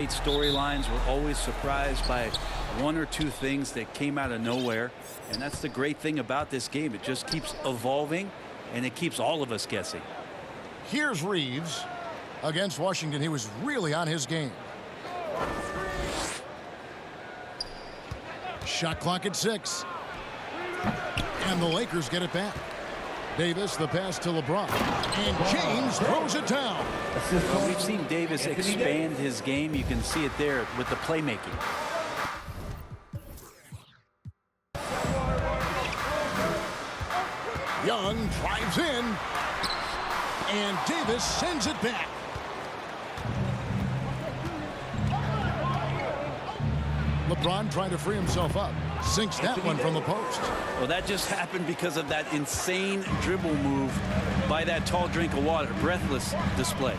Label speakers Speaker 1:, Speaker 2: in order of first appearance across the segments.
Speaker 1: Storylines were always surprised by one or two things that came out of nowhere, and that's the great thing about this game. It just keeps evolving, and it keeps all of us guessing.
Speaker 2: Here's Reeves against Washington. He was really on his game. Shot clock at 6. And the Lakers get it back. Davis, the pass to LeBron. And James throws it down.
Speaker 1: Well, we've seen Davis expand his game. You can see it there with the playmaking.
Speaker 2: Young drives in. And Davis sends it back. LeBron trying to free himself up. Sinks that one from the post.
Speaker 1: Well, that just happened because of that insane dribble move by that tall drink of water. Breathless display.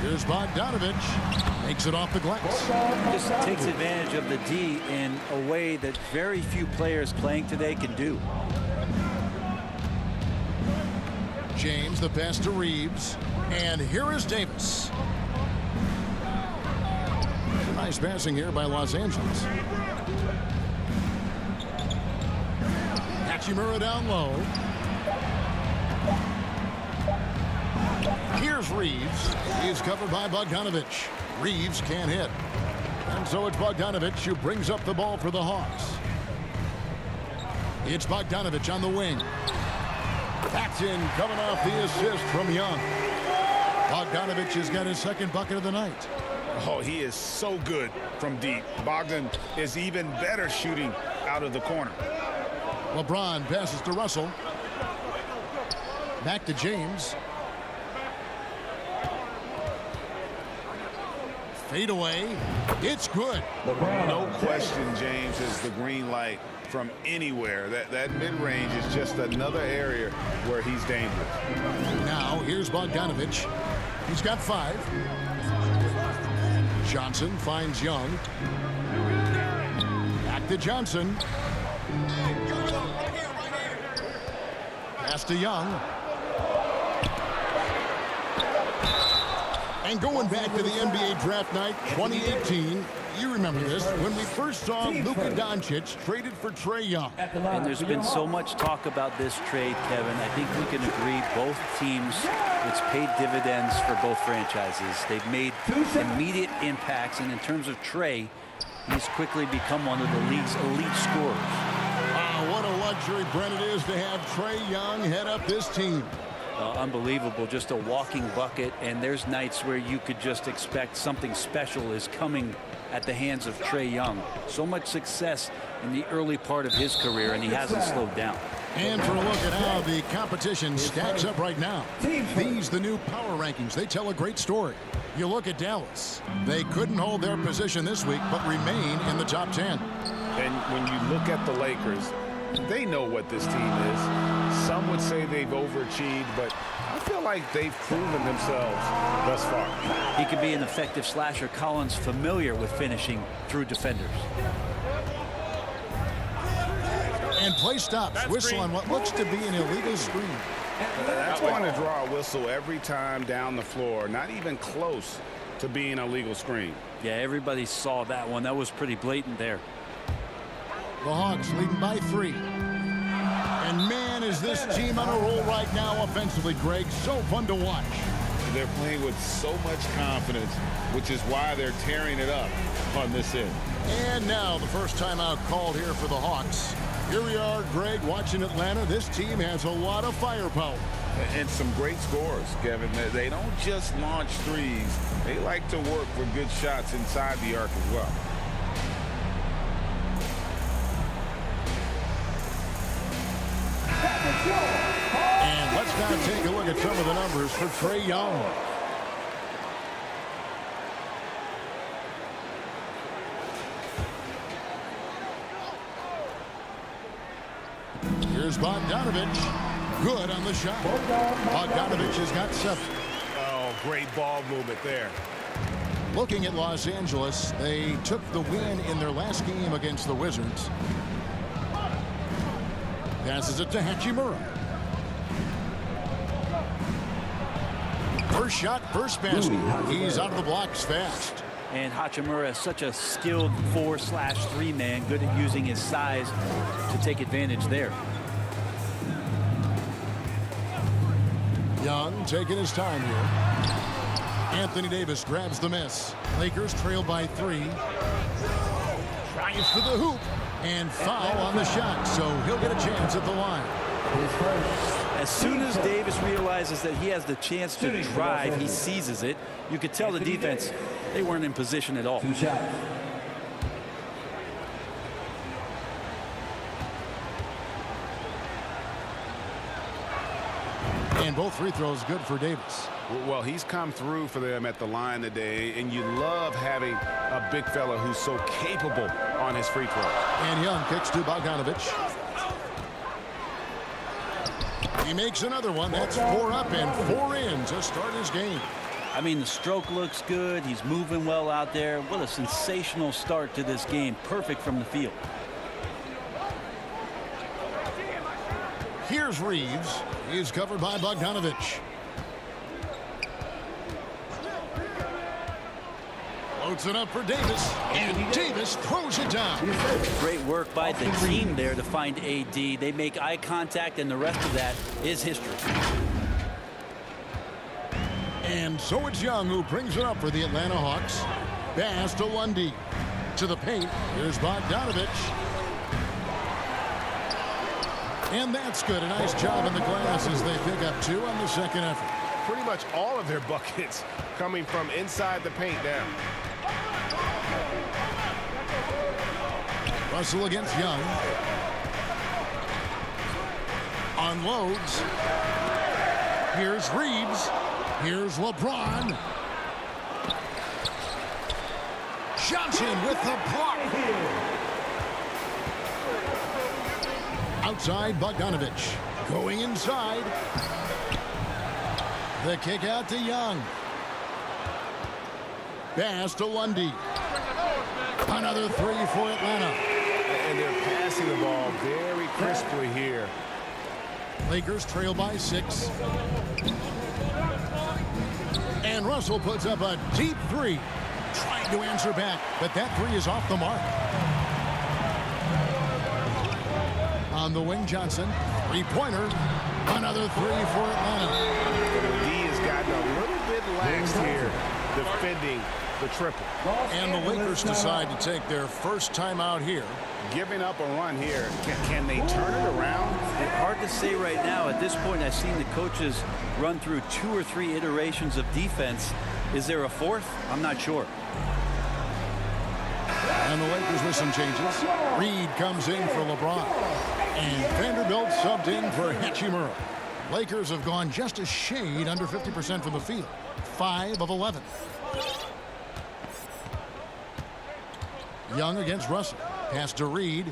Speaker 2: Here's Bogdanovich. Makes it off the glass.
Speaker 1: Just takes advantage of the D in a way that very few players playing today can do.
Speaker 2: James, the pass to Reeves. And here is Davis. Nice passing here by Los Angeles. Hachimura down low. Here's Reeves. He's covered by Bogdanovich. Reeves can't hit. And so it's Bogdanovich who brings up the ball for the Hawks. It's Bogdanovich on the wing. Paxton coming off the assist from Young. Bogdanovich has got his second bucket of the night.
Speaker 3: Oh, he is so good from deep. Bogdan is even better shooting out of the corner.
Speaker 2: LeBron passes to Russell. Back to James. Fade away. It's good.
Speaker 3: No question, James is the green light from anywhere. That mid-range is just another area where he's dangerous.
Speaker 2: Now, here's Bogdanovich. He's got 5. Johnson finds Young. Back to Johnson. Pass to Young. And going back to the NBA draft night 2018, you remember this, when we first saw Luka Doncic traded for Trae Young.
Speaker 1: And there's been so much talk about this trade, Kevin. I think we can agree both teams, it's paid dividends for both franchises. They've made immediate impacts, and in terms of Trae, he's quickly become one of the league's elite scorers.
Speaker 2: What a luxury, Brent, it is to have Trae Young head up this team.
Speaker 1: Unbelievable, just a walking bucket, and there's nights where you could just expect something special is coming at the hands of Trae Young. So much success in the early part of his career, and he hasn't slowed down.
Speaker 2: And for a look at how the competition stacks up right now. These, the new power rankings, they tell a great story. You look at Dallas. They couldn't hold their position this week, but remain in the top 10.
Speaker 3: And when you look at the Lakers, they know what this team is. Some would say they've overachieved, but I feel like they've proven themselves thus far.
Speaker 1: He could be an effective slasher. Collins familiar with finishing through defenders.
Speaker 2: And play stops. Whistle on what looks to be an illegal screen.
Speaker 3: That's going to draw a whistle every time down the floor. Not even close to being a legal screen.
Speaker 1: Yeah, everybody saw that one. That was pretty blatant there.
Speaker 2: The Hawks leading by 3. And man, is this team on a roll right now offensively, Greg. So fun to watch.
Speaker 3: They're playing with so much confidence, which is why they're tearing it up on this end.
Speaker 2: And now the first timeout called here for the Hawks. Here we are, Greg, watching Atlanta. This team has a lot of firepower.
Speaker 3: And some great scores, Kevin. They don't just launch threes. They like to work for good shots inside the arc as well.
Speaker 2: And let's now take a look at some of the numbers for Trae Young. Here's Bogdanovich. Good on the shot. Bogdanovich has got 7.
Speaker 3: Oh, great ball movement there.
Speaker 2: Looking at Los Angeles, they took the win in their last game against the Wizards. Passes it to Hachimura. First shot, first basket. He's out of the blocks fast.
Speaker 1: And Hachimura is such a skilled 4/3 man, good at using his size to take advantage there.
Speaker 2: Young taking his time here. Anthony Davis grabs the miss. Lakers trail by 3. Drives to the hoop. And foul on the shot, so he'll get a chance at the line.
Speaker 1: As soon as Davis realizes that he has the chance to drive, he seizes it. You could tell the defense, they weren't in position at all.
Speaker 2: And both free throws good for Davis.
Speaker 3: Well, he's come through for them at the line today, and you love having a big fella who's so capable on his free throw.
Speaker 2: And Young kicks to Bogdanovich. He makes another one. That's 4 up and 4 in to start his game.
Speaker 1: I mean, the stroke looks good. He's moving well out there. What a sensational start to this game. Perfect from the field.
Speaker 2: Here's Reeves. He's covered by Bogdanovich. Floats it up for Davis. And Davis throws it down.
Speaker 1: Great work by the team there to find AD. They make eye contact, and the rest of that is history.
Speaker 2: And so it's Young who brings it up for the Atlanta Hawks. Pass to Lundy. To the paint. Here's Bogdanovich. And that's good. A nice job in the glass as they pick up 2 on the second effort.
Speaker 4: Pretty much all of their buckets coming from inside the paint now.
Speaker 2: Russell against Young. Unloads. Here's Reeves. Here's LeBron. Johnson with the block. Outside, Bogdanovich. Going inside. The kick out to Young. Pass to Lundy. Another 3 for Atlanta.
Speaker 3: And they're passing the ball very crisply here.
Speaker 2: Lakers trail by 6. And Russell puts up a deep 3. Trying to answer back, but that 3 is off the mark. On the wing, Johnson. 3-pointer. Another 3 for Atlanta.
Speaker 3: D has gotten a little bit lax here defending the triple.
Speaker 2: And the Lakers decide to take their first time out here.
Speaker 3: Giving up a run here. Can they turn it around?
Speaker 1: Hard to say right now. At this point, I've seen the coaches run through 2 or 3 iterations of defense. Is there a 4th? I'm not sure.
Speaker 2: And the Lakers with some changes. Reed comes in for LeBron. And Vanderbilt subbed in for Hachimura. Lakers have gone just a shade under 50% from the field. 5 of 11. Young against Russell. Pass to Reed.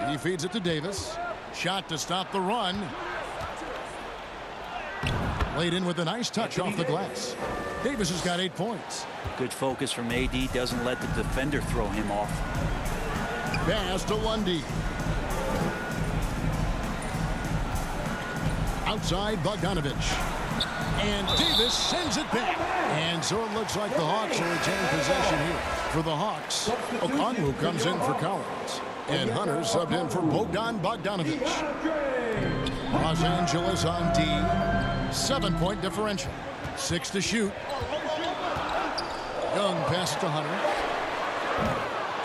Speaker 2: He feeds it to Davis. Shot to stop the run. Laid in with a nice touch off the glass. Davis has got 8 points.
Speaker 1: Good focus from AD. Doesn't let the defender throw him off.
Speaker 2: Pass to Lundy. Outside, Bogdanovich. And Davis sends it back. And so it looks like the Hawks will retain possession here. For the Hawks, Okongwu comes in for Collins. And Hunter subbed in for Bogdan Bogdanovich. Los Angeles on D. 7-point differential. 6 to shoot. Young passes to Hunter.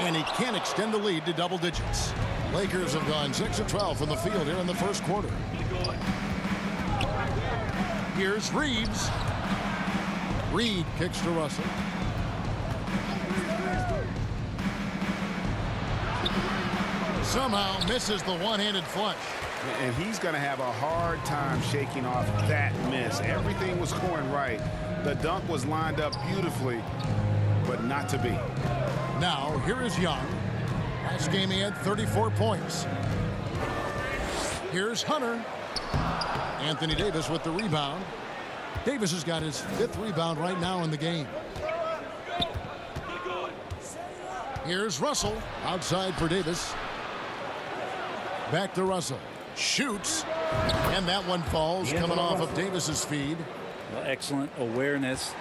Speaker 2: And he can't extend the lead to double digits. Lakers have gone 6 of 12 from the field here in the first quarter. Here's Reeves. Reed kicks to Russell. Somehow misses the one-handed flush.
Speaker 3: And he's going to have a hard time shaking off that miss. Everything was going right. The dunk was lined up beautifully, but not to be.
Speaker 2: Now, here is Young. Last game he had 34 points. Here's Hunter. Anthony Davis with the rebound. Davis has got his 5th rebound right now in the game. Here's Russell. Outside for Davis. Back to Russell. Shoots. And that one falls, coming off of Davis's feed.
Speaker 1: Well, excellent awareness.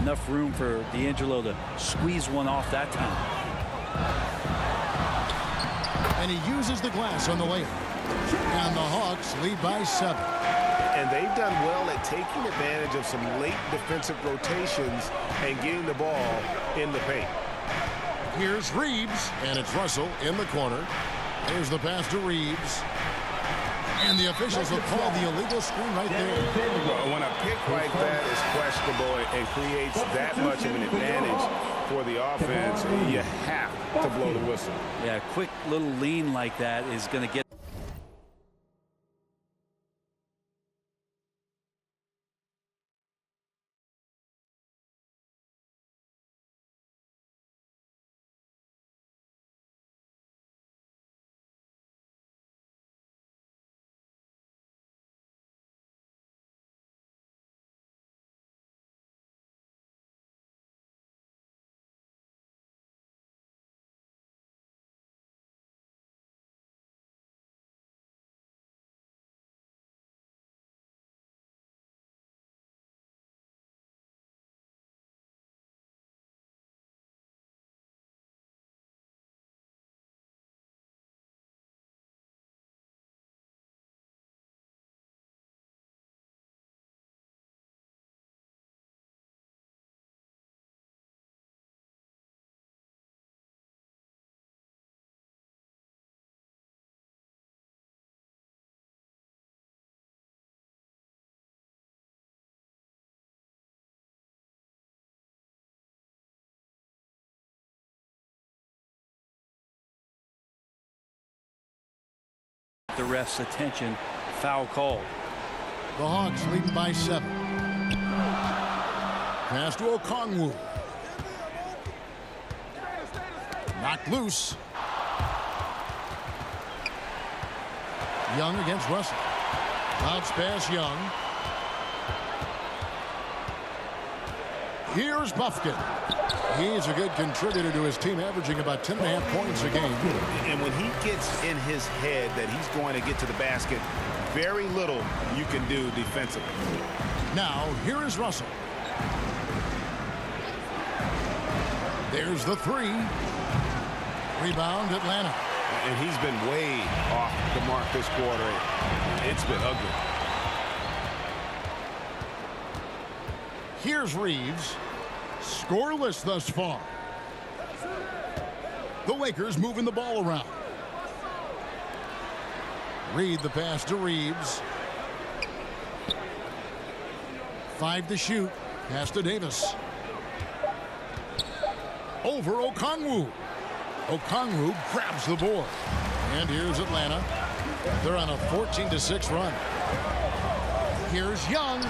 Speaker 1: Enough room for D'Angelo to squeeze one off that time.
Speaker 2: And he uses the glass on the layup. And the Hawks lead by 7.
Speaker 4: And they've done well at taking advantage of some late defensive rotations and getting the ball in the paint.
Speaker 2: Here's Reeves, and it's Russell in the corner. Here's the pass to Reeves. And the officials will call the illegal screen right there.
Speaker 3: Well, when a pick like that is questionable and creates that much of an advantage for the offense, you have to blow the whistle.
Speaker 1: Yeah, a quick little lean like that is going to get the ref's attention. Foul called.
Speaker 2: The Hawks leading by 7. Pass to Okongwu. Knocked loose. Young against Russell. Bounce pass Young. Here's Bufkin. He's a good contributor to his team, averaging about 10.5 points a game.
Speaker 3: And when he gets in his head that he's going to get to the basket, very little you can do defensively.
Speaker 2: Now, here is Russell. There's the 3. Rebound, Atlanta.
Speaker 3: And he's been way off the mark this quarter. It's been ugly.
Speaker 2: Here's Reeves. Scoreless thus far. The Lakers moving the ball around. Reed the pass to Reeves. 5 to shoot. Pass to Davis. Over Okongwu. Okongwu grabs the board. And here's Atlanta. They're on a 14-6 run. Here's Young.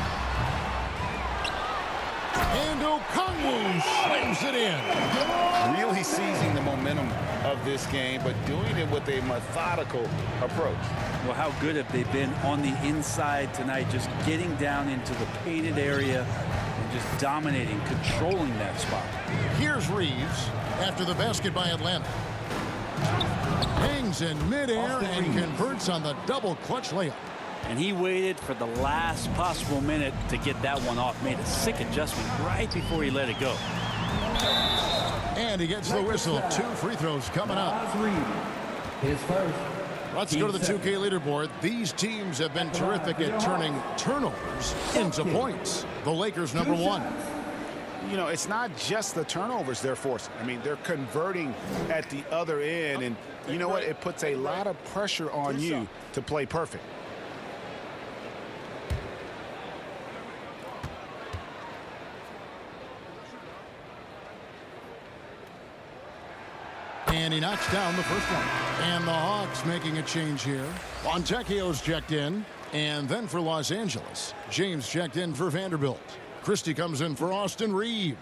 Speaker 2: And Okongwu slams it in.
Speaker 3: Really seizing the momentum of this game, but doing it with a methodical approach.
Speaker 1: Well, how good have they been on the inside tonight, just getting down into the painted area and just dominating, controlling that spot.
Speaker 2: Here's Reeves after the basket by Atlanta. Hangs in midair and converts on the double clutch layup.
Speaker 1: And he waited for the last possible minute to get that one off. Made a sick adjustment right before he let it go.
Speaker 2: And he gets the whistle. 2 free throws coming up. Let's go to the 2K leaderboard. These teams have been terrific at turning turnovers into points. The Lakers number 1.
Speaker 3: You know, it's not just the turnovers they're forcing. I mean, they're converting at the other end. And you know what? It puts a lot of pressure on you to play perfect.
Speaker 2: And he knocks down the first one. And the Hawks making a change here. Fontecchio's checked in. And then for Los Angeles, James checked in for Vanderbilt. Christie comes in for Austin Reeves.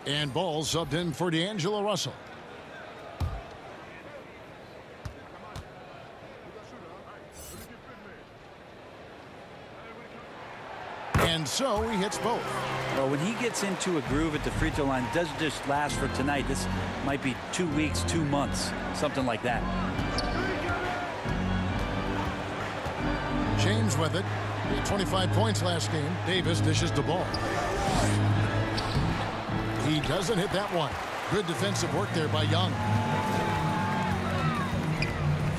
Speaker 2: And Ball subbed in for D'Angelo Russell. And so he hits both.
Speaker 1: Well, when he gets into a groove at the free throw line, it doesn't just last for tonight. This might be 2 weeks, 2 months, something like that.
Speaker 2: James with it. He had 25 points last game. Davis dishes the ball. He doesn't hit that one. Good defensive work there by Young.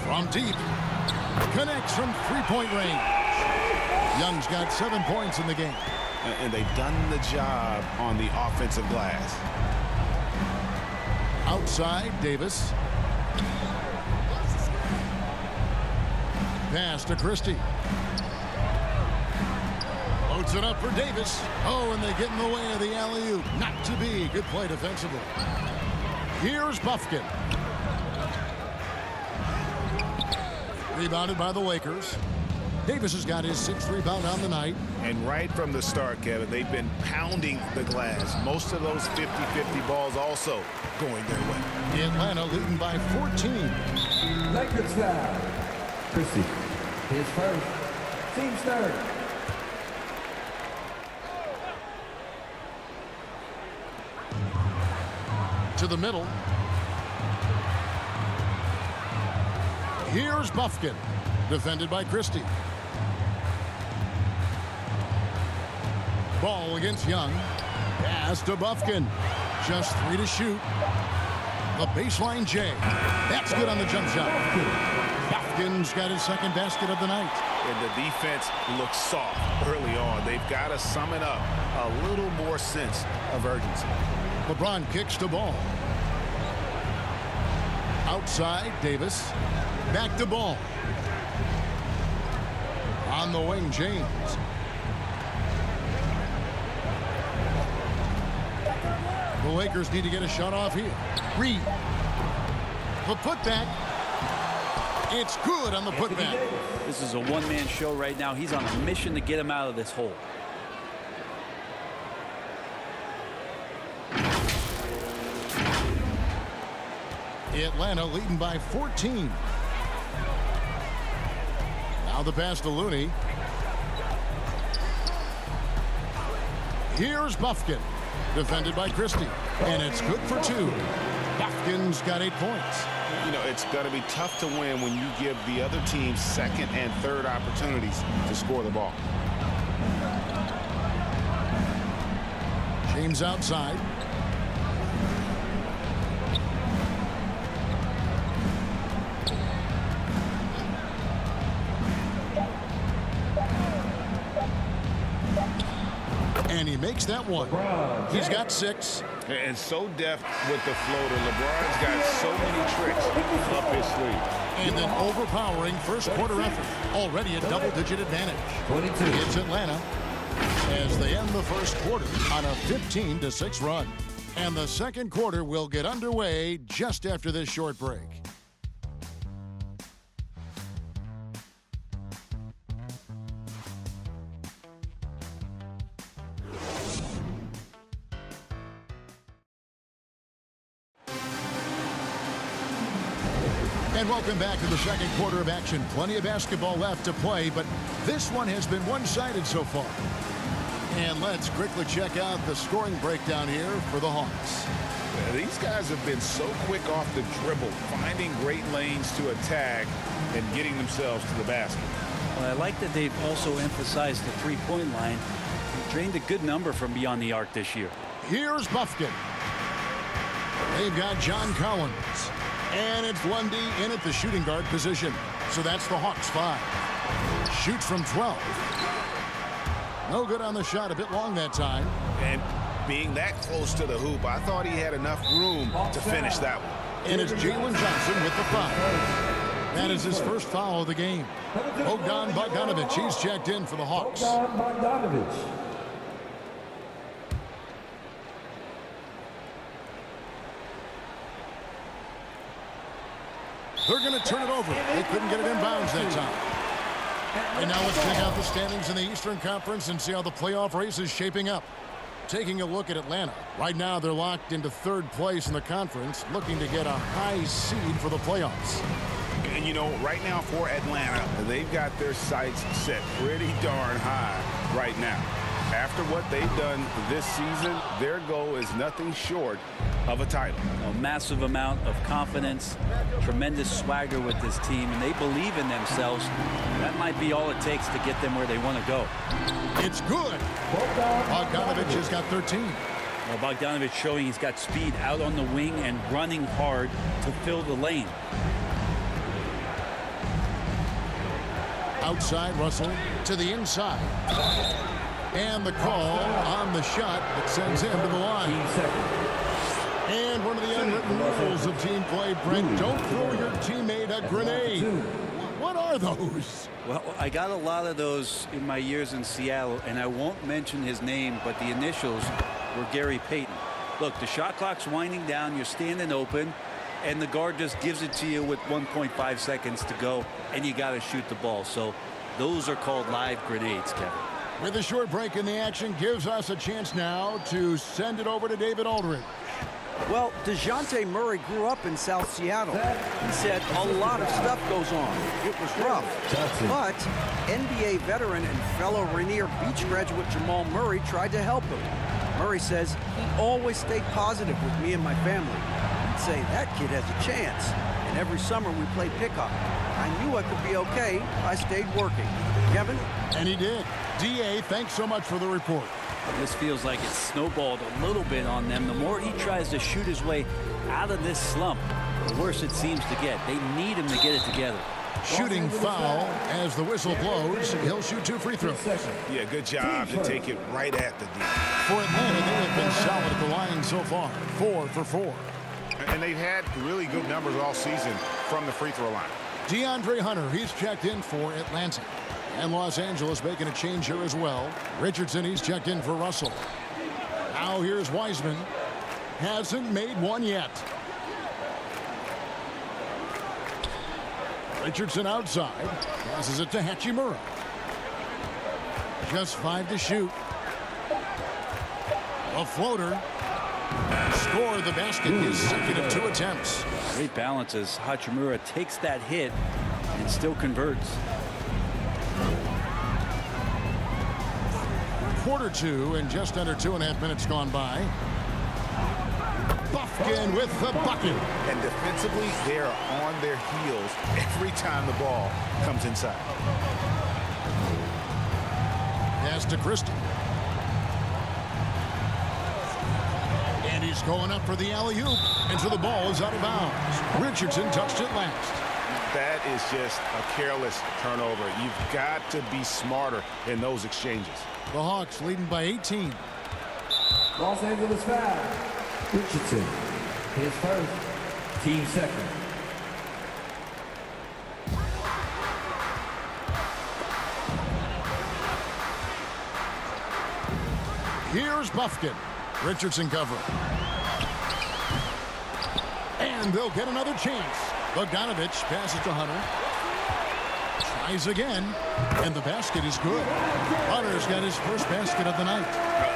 Speaker 2: From deep. Connects from three-point range. Young's got 7 points in the game.
Speaker 4: And they've done the job on the offensive glass.
Speaker 2: Outside, Davis. Pass to Christie. Loads it up for Davis. Oh, and they get in the way of the alley-oop. Not to be. Good play defensively. Here's Bufkin. Rebounded by the Lakers. Davis has got his 6th rebound on the night.
Speaker 4: And right from the start, Kevin, they've been pounding the glass. Most of those 50-50 balls also going their way.
Speaker 2: Atlanta leading by 14.
Speaker 5: Lakers foul. Christie, his first. Team's third.
Speaker 2: To the middle. Here's Bufkin. Defended by Christie. Ball against Young. Pass to Bufkin. Just 3 to shoot. The baseline J. That's good on the jump shot. Bufkin's got his 2nd basket of the night.
Speaker 4: And the defense looks soft early on. They've got to summon up a little more sense of urgency.
Speaker 2: LeBron kicks the ball. Outside, Davis. Back to ball. On the wing, James. The Lakers need to get a shot off here. Reed. The putback. It's good on the putback.
Speaker 1: This is a one-man show right now. He's on a mission to get him out of this hole.
Speaker 2: Atlanta leading by 14. Now the pass to Looney. Here's Bufkin. Defended by Christie. And it's good for 2. Bufkin's got 8 points.
Speaker 4: You know, it's going to be tough to win when you give the other team 2nd and 3rd opportunities to score the ball.
Speaker 2: James outside. And he makes that one. He's got 6.
Speaker 3: And so deft with the floater. LeBron's got so many tricks up his sleeve.
Speaker 2: And an overpowering first-quarter effort. Already a double-digit advantage.
Speaker 5: 22.
Speaker 2: It's Atlanta as they end the first quarter on a 15-6 run. And the second quarter will get underway just after this short break. And welcome back to the second quarter of action. Plenty of basketball left to play, but this one has been one-sided so far. And let's quickly check out the scoring breakdown here for the Hawks.
Speaker 3: These guys have been so quick off the dribble, finding great lanes to attack and getting themselves to the basket.
Speaker 1: Well, I like that they've also emphasized the three-point line. They drained a good number from beyond the arc this year.
Speaker 2: Here's Bufkin. They've got John Collins. And it's Lundy in at the shooting guard position. So that's the Hawks 5. Shoots from 12. No good on the shot. A bit long that time.
Speaker 4: And being that close to the hoop, I thought he had enough room to finish that one.
Speaker 2: And it's Jalen Johnson with the foul. That is his first foul of the game. Bogdan Bogdanovic, he's checked in for the Hawks.
Speaker 5: Bogdanovic.
Speaker 2: They're going to turn it over. They couldn't get it in bounds that time. And now let's check out the standings in the Eastern Conference and see how the playoff race is shaping up. Taking a look at Atlanta. Right now they're locked into 3rd place in the conference, looking to get a high seed for the playoffs.
Speaker 3: And you know, right now for Atlanta, they've got their sights set pretty darn high right now. After what they've done this season, their goal is nothing short of a title.
Speaker 1: A massive amount of confidence, tremendous swagger with this team, and they believe in themselves. That might be all it takes to get them where they want to go.
Speaker 2: It's good. Bogdanovich has got 13.
Speaker 1: Well, Bogdanovich showing he's got speed out on the wing and running hard to fill the lane.
Speaker 2: Outside, Russell to the inside. And the call on the shot that sends him to the line.
Speaker 5: Team second.
Speaker 2: And one of the unwritten rules of team play, Brent, don't throw your teammate a grenade. What are those?
Speaker 1: Well, I got a lot of those in my years in Seattle, and I won't mention his name, but the initials were Gary Payton. Look, the shot clock's winding down, you're standing open, and the guard just gives it to you with 1.5 seconds to go, and you got to shoot the ball. So those are called live grenades, Kevin.
Speaker 2: With a short break in the action, gives us a chance now to send it over to David Aldridge.
Speaker 6: Well, DeJounte Murray grew up in South Seattle. He said a lot of stuff goes on. It was rough. But NBA veteran and fellow Rainier Beach graduate Jamal Murray tried to help him. Murray says he always stayed positive with me and my family. He'd say, that kid has a chance. And every summer we played pickup. I knew I could be okay if I stayed working. Kevin?
Speaker 2: And he did. D.A., thanks so much for the report.
Speaker 1: This feels like it's snowballed a little bit on them. The more he tries to shoot his way out of this slump, the worse it seems to get. They need him to get it together.
Speaker 2: Shooting foul as the whistle blows. He'll shoot 2 free throws.
Speaker 4: Yeah, good job to take it right at the D.
Speaker 2: For Atlanta, they have been solid at the line so far. 4 for 4.
Speaker 4: And they've had really good numbers all season from the free throw line.
Speaker 2: DeAndre Hunter, he's checked in for Atlanta. And Los Angeles making a change here as well. Richardson, he's checked in for Russell. Now here's Wiseman. Hasn't made one yet. Richardson outside. Passes it to Hachimura. Just 5 to shoot. A floater. Scored the basket. His second of 2 attempts.
Speaker 1: Great balance as Hachimura takes that hit and still converts.
Speaker 2: Quarter 2 and just under 2.5 minutes gone by. Bufkin with the bucket.
Speaker 4: And defensively, they are on their heels every time the ball comes inside.
Speaker 2: Pass to Christie. And he's going up for the alley-oop. And so the ball is out of bounds. Richardson touched it last.
Speaker 4: That is just a careless turnover. You've got to be smarter in those exchanges.
Speaker 2: The Hawks leading by 18.
Speaker 5: Los Angeles foul. Richardson. His first. Team second.
Speaker 2: Here's Bufkin. Richardson covering. And they'll get another chance. Bogdanovich passes to Hunter. Tries again. And the basket is good. Hunter's got his first basket of the night.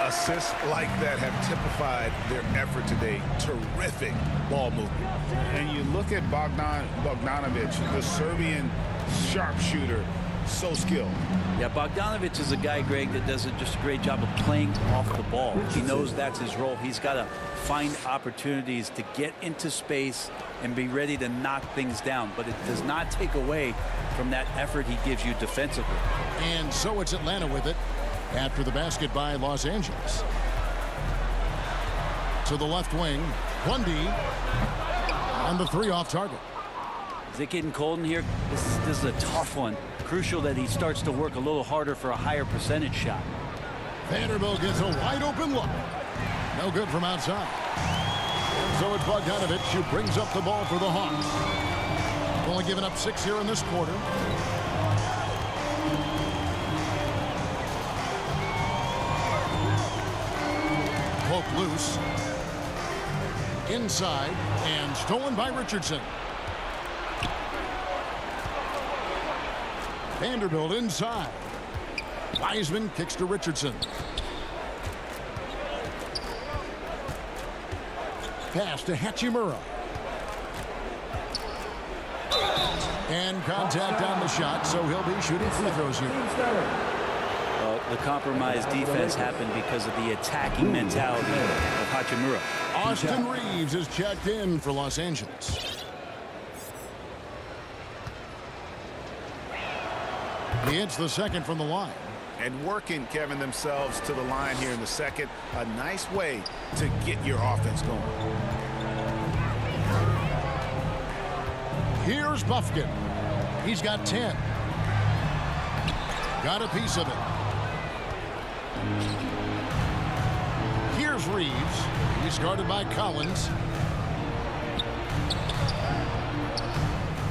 Speaker 4: Assists like that have typified their effort today. Terrific ball movement.
Speaker 3: And you look at Bogdanovich, the Serbian sharpshooter, so skilled.
Speaker 1: Yeah, Bogdanovich is a guy, Greg, that does just a great job of playing off the ball. He knows that's his role. He's got to find opportunities to get into space and be ready to knock things down. But it does not take away from that effort he gives you defensively.
Speaker 2: And so it's Atlanta with it after the basket by Los Angeles. To the left wing, Bundy on the 3 off target.
Speaker 1: Is it getting cold in here? This is a tough one. Crucial that he starts to work a little harder for a higher percentage shot.
Speaker 2: Vanderbilt gets a wide open look. No good from outside. And so it's Bogdanovich who brings up the ball for the Hawks. Only given up 6 here in this quarter. Poke loose. Inside and stolen by Richardson. Vanderbilt inside. Wiseman kicks to Richardson. Pass to Hachimura. And contact on the shot, so he'll be shooting free throws here.
Speaker 1: the compromised defense happened because of the attacking mentality of Hachimura.
Speaker 2: Austin Reeves is checked in for Los Angeles. He hits the second from the line.
Speaker 3: And working, Kevin, themselves to the line here in the second. A nice way to get your offense going.
Speaker 2: Here's Bufkin. He's got 10. Got a piece of it. Here's Reeves. He's guarded by Collins.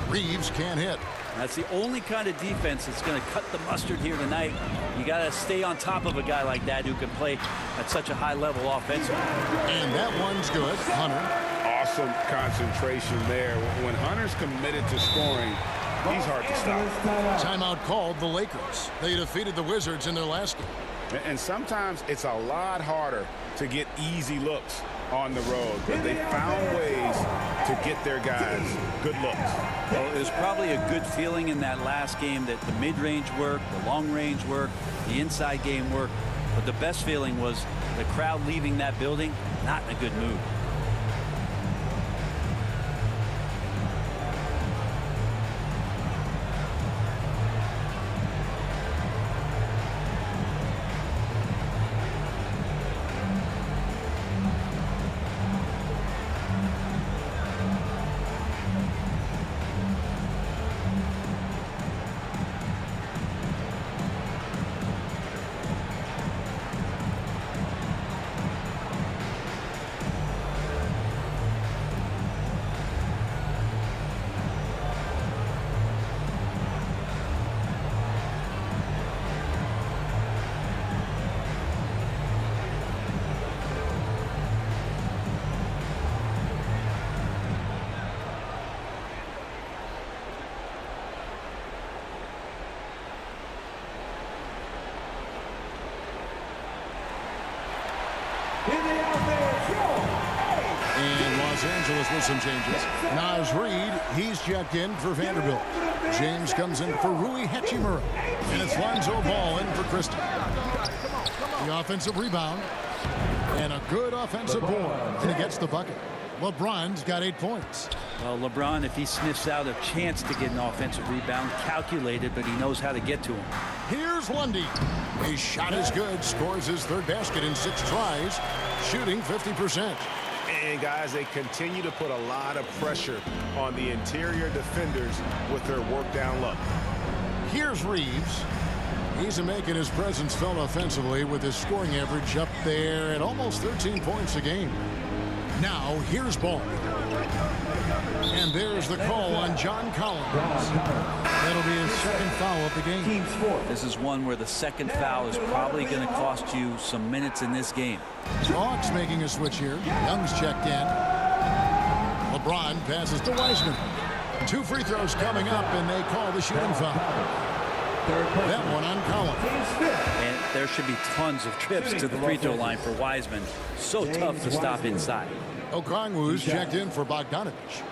Speaker 2: Reeves can't hit.
Speaker 1: That's the only kind of defense that's going to cut the mustard here tonight. You got to stay on top of a guy like that who can play at such a high level offensively.
Speaker 2: And that one's good. Hunter.
Speaker 3: Awesome concentration there. When Hunter's committed to scoring, he's hard to stop.
Speaker 2: Timeout called the Lakers. They defeated the Wizards in their last game.
Speaker 3: And sometimes it's a lot harder to get easy looks on the road, but they found ways to get their guys good looks.
Speaker 1: Well, it was probably a good feeling in that last game that the mid-range worked, the long-range worked, the inside game worked. But the best feeling was the crowd leaving that building not in a good mood.
Speaker 2: And Los Angeles with some changes. Naz Reid, he's checked in for Vanderbilt. James comes in for Rui Hachimura. And it's Lonzo Ball in for Christie. The offensive rebound. And a good offensive board. And he gets the bucket. LeBron's got 8 points.
Speaker 1: Well, LeBron, if he sniffs out a chance to get an offensive rebound, calculated, but he knows how to get to him.
Speaker 2: Here's Lundy. His shot is good. Scores his third basket in 6 tries. Shooting 50%.
Speaker 4: And guys, they continue to put a lot of pressure on the interior defenders with their work down low.
Speaker 2: Here's Reeves. He's making his presence felt offensively with his scoring average up there at almost 13 points a game. Now, here's Ball. And there's the call on John Collins. That'll be his second foul of the game.
Speaker 1: This is one where the second foul is probably going to cost you some minutes in this game.
Speaker 2: Hawks making a switch here. Young's checked in. LeBron passes to Wiseman. 2 free throws coming up, and they call the shooting foul. That one on Collins.
Speaker 1: And there should be tons of trips to the free throw line for Wiseman. So tough to stop inside.
Speaker 2: Okongwu's checked in for Bogdanovich.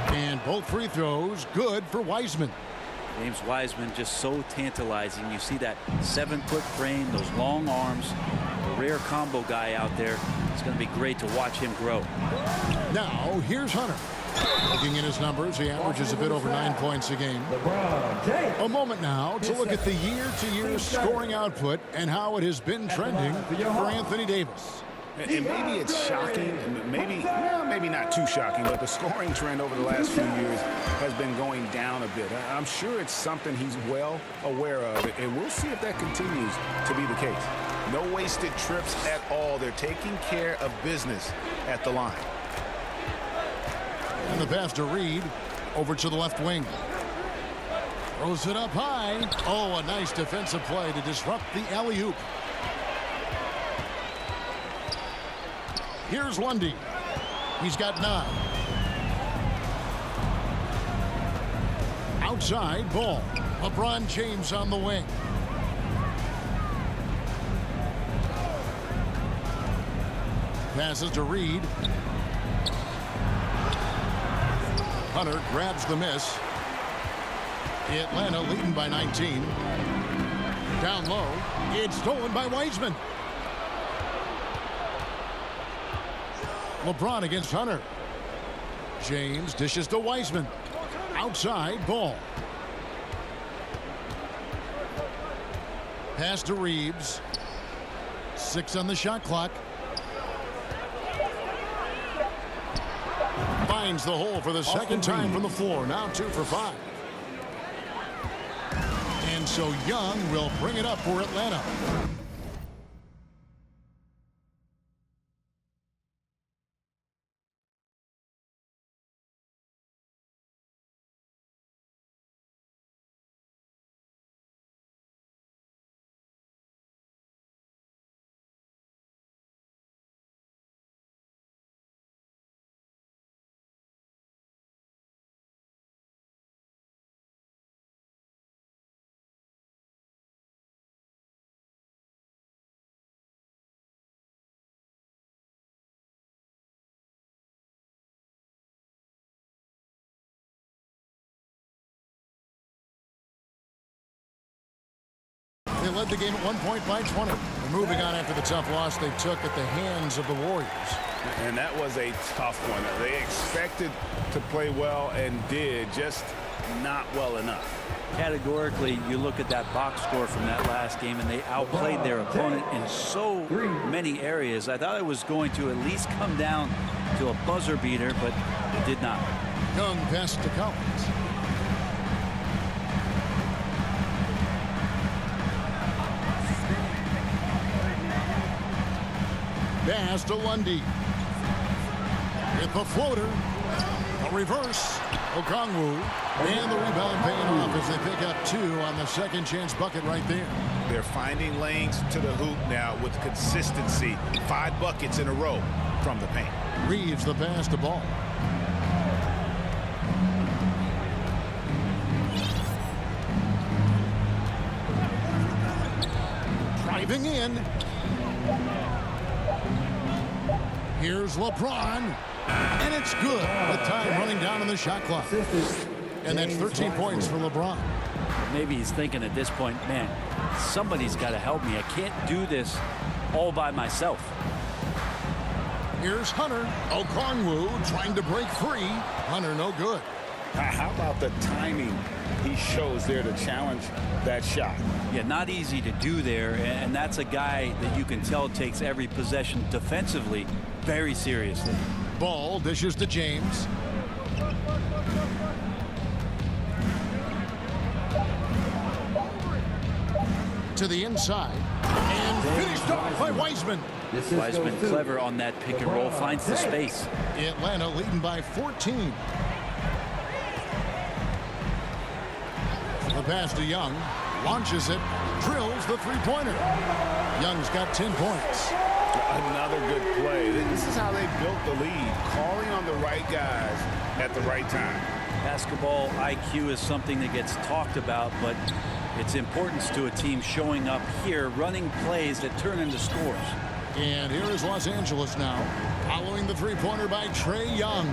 Speaker 2: And both free throws good for Wiseman.
Speaker 1: James Wiseman just so tantalizing. You see that 7-foot frame, those long arms, a rare combo guy out there. It's going to be great to watch him grow.
Speaker 2: Now, here's Hunter. Looking at his numbers, he averages a bit over 9 points a game. A moment now to look at the year-to-year scoring output and how it has been trending for Anthony Davis.
Speaker 3: And maybe it's shocking, maybe not too shocking, but the scoring trend over the last few years has been going down a bit. I'm sure it's something he's well aware of, and we'll see if that continues to be the case.
Speaker 4: No wasted trips at all. They're taking care of business at the line.
Speaker 2: And the pass to Reed over to the left wing. Throws it up high. Oh, a nice defensive play to disrupt the alley-oop. Here's Lundy. He's got 9. Outside Ball. LeBron James on the wing. Passes to Reed. Hunter grabs the miss. Atlanta leading by 19. Down low. It's stolen by Wiseman. LeBron against Hunter. James dishes to Wiseman. Outside ball. Pass to Reeves. 6 on the shot clock. Finds the hole for the second time from the floor. Now 2 for 5. And so Young will bring it up for Atlanta. They led the game at one point by 20. They're moving on after the tough loss they took at the hands of the Warriors.
Speaker 3: And that was a tough one. They expected to play well and did, just not well enough.
Speaker 1: Categorically, you look at that box score from that last game, and they outplayed their opponent in so many areas. I thought it was going to at least come down to a buzzer beater, but it did not.
Speaker 2: Young pass to Collins. Pass to Lundy. With the floater. A reverse. Okongwu. And the rebound paying off as they pick up 2 on the second chance bucket right there.
Speaker 3: They're finding lanes to the hoop now with consistency. 5 buckets in a row from the paint.
Speaker 2: Reeves the pass to Ball. Driving in. Here's LeBron. And it's good with time running down on the shot clock. And that's 13 points for LeBron.
Speaker 1: Maybe he's thinking at this point, man, somebody's got to help me. I can't do this all by myself.
Speaker 2: Here's Hunter. Okongwu trying to break free. Hunter no good.
Speaker 3: How about the timing he shows there to challenge that shot?
Speaker 1: Yeah, not easy to do there, and that's a guy that you can tell takes every possession defensively very seriously.
Speaker 2: Ball dishes to James. To the inside. And finished off by Wiseman.
Speaker 1: Wiseman clever on that pick and roll, finds the space.
Speaker 2: Atlanta leading by 14. The pass to Young. Launches it. Drills the three-pointer. Young's got 10 points.
Speaker 3: Another good play. This is how they built the lead. Calling on the right guys at the right time.
Speaker 1: Basketball IQ is something that gets talked about, but its importance to a team showing up here, running plays that turn into scores.
Speaker 2: And here is Los Angeles now, following the three-pointer by Trae Young.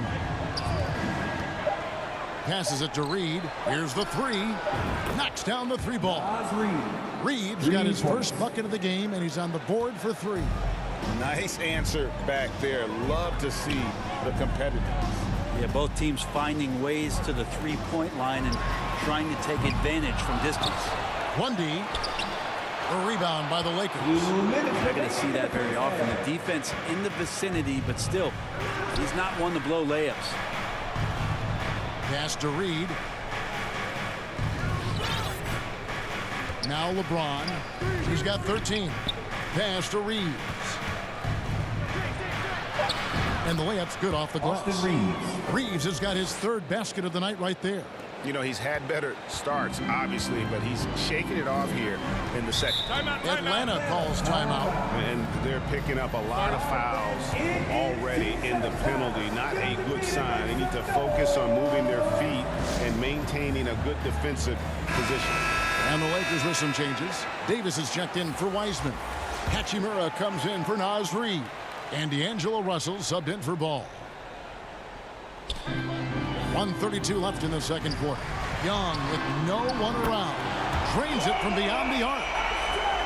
Speaker 2: Passes it to Reed. Here's the 3. Knocks down the 3 ball. Reed's got his first bucket of the game, and he's on the board for 3.
Speaker 3: Nice answer back there. Love to see the competitiveness.
Speaker 1: Yeah, both teams finding ways to the three-point line and trying to take advantage from distance.
Speaker 2: Lundy. A rebound by the Lakers.
Speaker 1: They're going to see that very often. The defense in the vicinity, but still, he's not one to blow layups.
Speaker 2: Pass to Reed. Now LeBron. He's got 13. Pass to Reeves. And the layup's good off the glass. Reeves has got his 3rd basket of the night right there.
Speaker 3: You know, he's had better starts, obviously, but he's shaking it off here in the second.
Speaker 2: Atlanta calls timeout.
Speaker 3: And they're picking up a lot of fouls already in the penalty. Not a good sign. They need to focus on moving their feet and maintaining a good defensive position.
Speaker 2: And the Lakers with some changes. Davis is checked in for Wiseman. Hachimura comes in for Naz Reid. And D'Angelo Russell subbed in for Ball. 1:32 left in the second quarter. Young with no one around. Drains it from beyond the arc.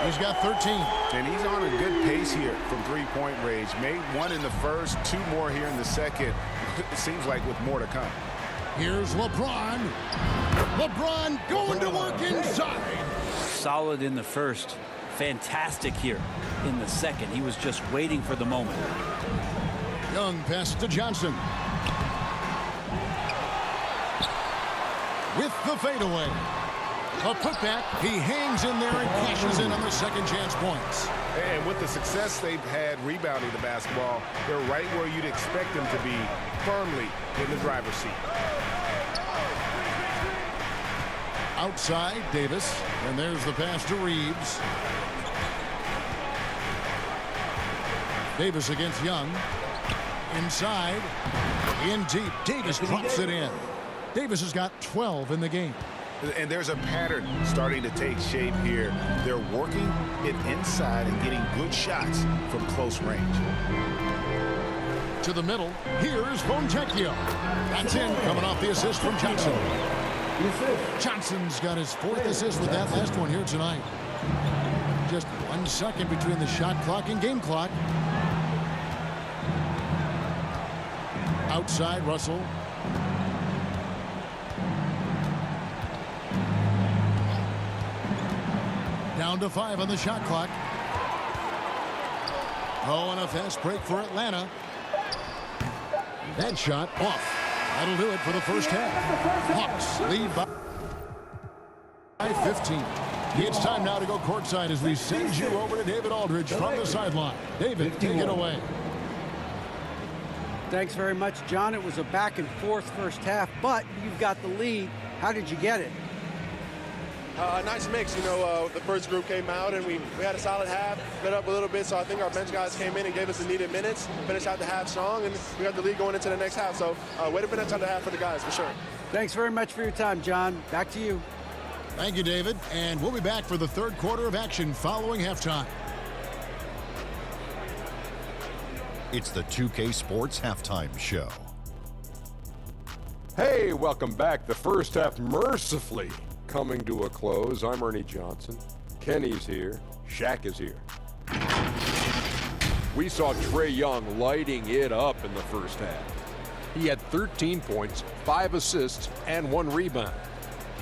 Speaker 2: He's got 13.
Speaker 3: And he's on a good pace here from three-point range. Made one in the first, 2 more here in the second. It seems like with more to come.
Speaker 2: Here's LeBron. LeBron going to work inside.
Speaker 1: Solid in the first. Fantastic here in the second. He was just waiting for the moment.
Speaker 2: Young pass to Johnson. With the fadeaway. A putback. He hangs in there and cashes in on the second chance points.
Speaker 3: And with the success they've had rebounding the basketball, they're right where you'd expect them to be, firmly in the driver's seat.
Speaker 2: Outside, Davis. And there's the pass to Reeves. Davis against Young. Inside. In deep. Davis drops it in. Davis has got 12 in the game.
Speaker 3: And there's a pattern starting to take shape here. They're working it inside and getting good shots from close range.
Speaker 2: To the middle. Here's Fontecchio. That's in, coming off the assist from Johnson. Johnson's got his 4th assist with that last one here tonight. Just 1 second between the shot clock and game clock. Outside, Russell. Down to 5 on the shot clock. Oh, and a fast break for Atlanta. That shot off. That'll do it for the first half. Hawks lead by 15. It's time now to go courtside as we send you over to David Aldridge from the sideline. David, take it away.
Speaker 6: Thanks very much, John. It was a back and forth first half, but you've got the lead. How did you get it?
Speaker 7: Nice mix. You know, the first group came out and we had a solid half, lit up a little bit, so I think our bench guys came in and gave us the needed minutes, finished out the half strong, and we got the lead going into the next half. So way to finish out the half for the guys, for sure.
Speaker 6: Thanks very much for your time, John. Back to you.
Speaker 2: Thank you, David. And we'll be back for the third quarter of action following halftime.
Speaker 8: It's the 2K Sports Halftime Show.
Speaker 9: Hey, welcome back. The first half mercifully coming to a close. I'm Ernie Johnson. Kenny's here. Shaq is here. We saw Trae Young lighting it up in the first half. He had 13 points, 5 assists, and 1 rebound.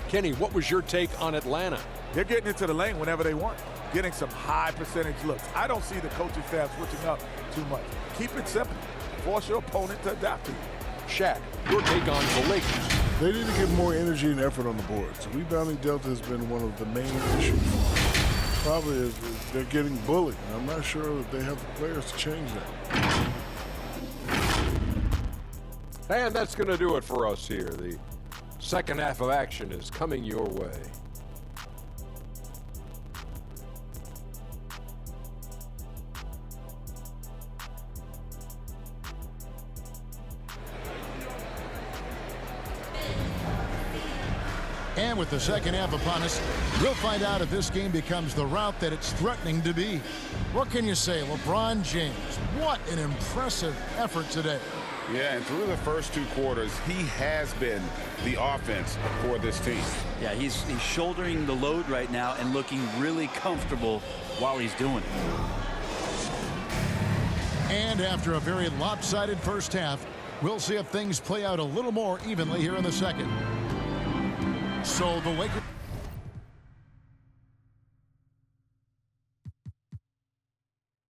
Speaker 9: Kenny, what was your take on Atlanta?
Speaker 10: They're getting into the lane whenever they want, getting some high percentage looks. I don't see the coaching staff switching up too much. Keep it simple. Force your opponent to adapt to you.
Speaker 9: Shaq, your take on the Lakers.
Speaker 11: They need to give more energy and effort on the boards. The rebounding delta has been one of the main issues. Probably is they're getting bullied. I'm not sure that they have the players to change that.
Speaker 9: And that's going to do it for us here. The second half of action is coming your way.
Speaker 2: And with the second half upon us, we'll find out if this game becomes the route that it's threatening to be. What can you say, LeBron James? What an impressive effort today.
Speaker 3: Yeah, and through the first 2 quarters, he has been the offense for this team.
Speaker 1: Yeah, he's shouldering the load right now and looking really comfortable while he's doing it.
Speaker 2: And after a very lopsided first half, we'll see if things play out a little more evenly here in the second. So the Lakers